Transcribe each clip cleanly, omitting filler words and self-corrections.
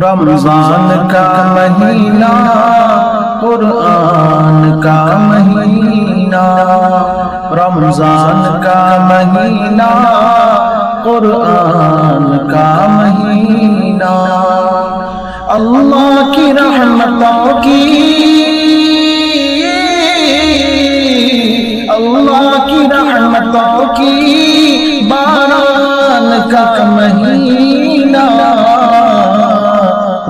رمضان کا مہینہ قرآن کا مہینہ، رمضان کا مہینہ قرآن کا مہینہ، اللہ کی رحمتوں کی، اللہ کی رحمتوں کی باران کا مہینہ،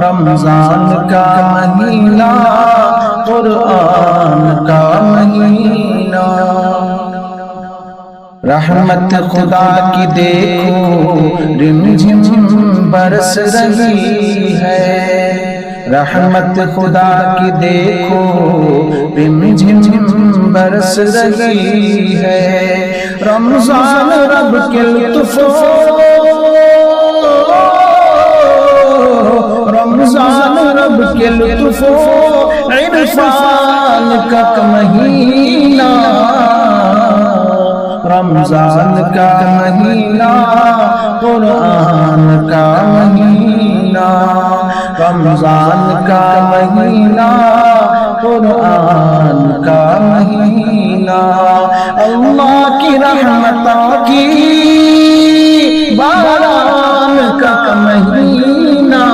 رمضان کا مہینہ قرآن کا مہینہ، رحمت خدا کی دیکھو رمجھم برس رہی ہے، رحمت خدا کی دیکھو رمجھم برس رہی ہے، رمضان رب کے لطف، رمضان رب کے لطف عرفان کا مہینہ، رمضان کا مہینہ قرآن کا مہینہ، رمضان کا مہینہ قرآن کا مہینہ، اللہ کی رحمتوں کی باران کا مہینہ،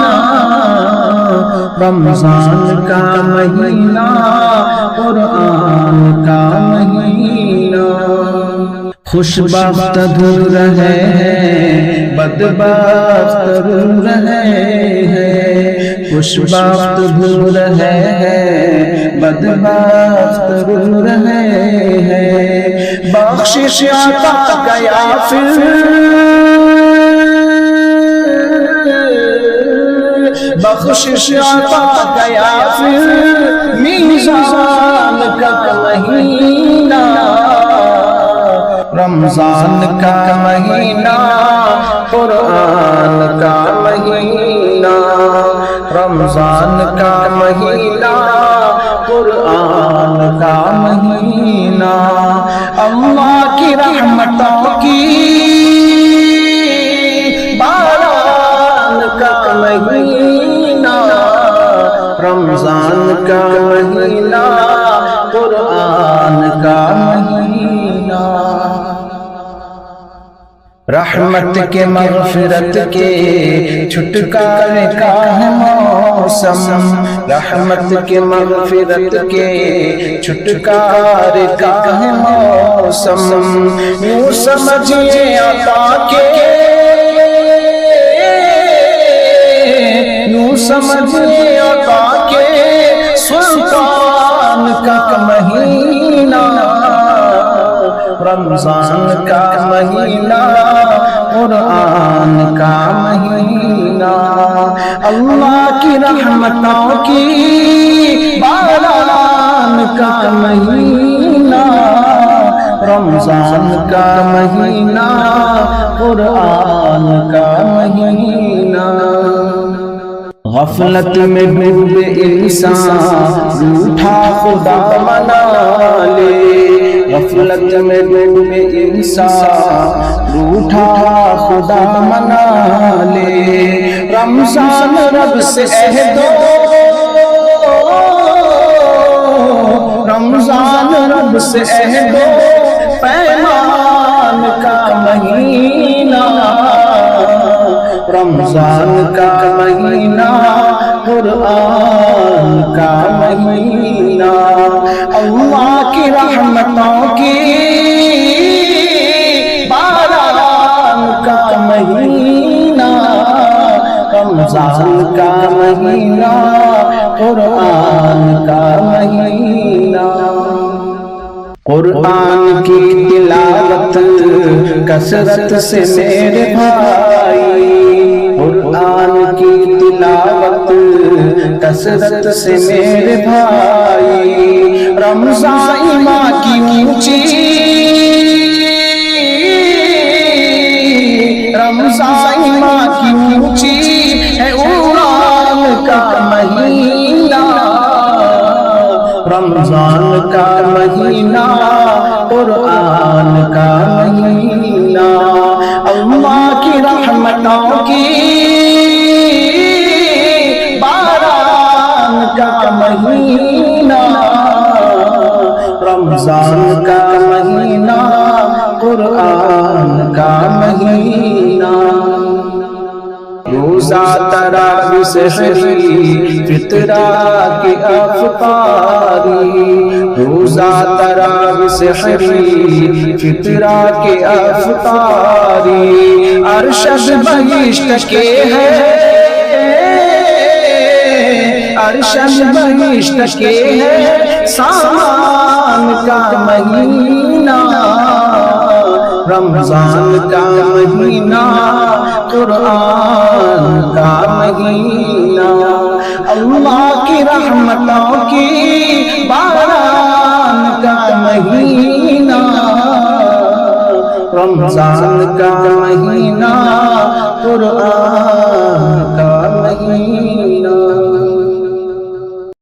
رمضان کا مہینہ قرآن کا مہینہ، خوشبخت دور رہے ہیں بدبخت رو رہے ہیں، خوشبخت دور رہے ہیں بدبخت رو رہے ہیں، بخشش عطا گیا پھر، بخشش عطا گیا پھر میزان کا مہینہ، رمضان کا مہینہ قرآن کا مہینہ، رمضان کا مہینہ قرآن کا مہینہ، اللہ کی رحمتوں کی باران کا مہینہ، رمضان کا مہینہ قرآن کا مہینہ، رحمت کے مغفرت کے چھٹکارے کا ہے موسم، رحمت کے مغفرت کے چھٹکارے کا ہے موسم، یوں سمجھیے عطا کے، یوں سمجھیے عطا کے سلطان کا مہینہ، رمضان کا مہینہ قرآن کا مہینہ، اللہ کی رحمتوں کی باران کا مہینہ، رمضان کا مہینہ قرآن کا مہینہ، غفلت میں ڈوب انسان روٹھا خدا منا لے، غفلت میں ڈوب انسان روٹھا خدا منا لے، رمضان رب سے عہد، رمضان رب سے عہد پیمان کا مہینہ، رمضان کا مہینہ قرآن کا مہینہ، اللہ کی رحمتوں کی باران کا مہینہ، رمضان کا مہینہ قرآن کا مہینہ، قرآن کی تلاوت کثرت سے میرے بھائی، قرآن کی تلاوت کثرت سے میرے بھائی، رمضان ایمان کی اونچی، رمضان ایمان کی اونچی ہے اڑان کا مہینہ، رمضان کا مہینہ قرآن کا مہینہ، اللہ کی رحمتوں کی سحری فطرہ کی افطاری روزہ تراویح سحری فطرہ کی افطاری ارشد بہشت کے ہے ارشد بہشت کے ہے سامان کا مہینہ رمضان کا مہینہ قرآن کا مہینہ اللہ کی رحمتوں کی باران کا مہینہ رمضان کا مہینہ قرآن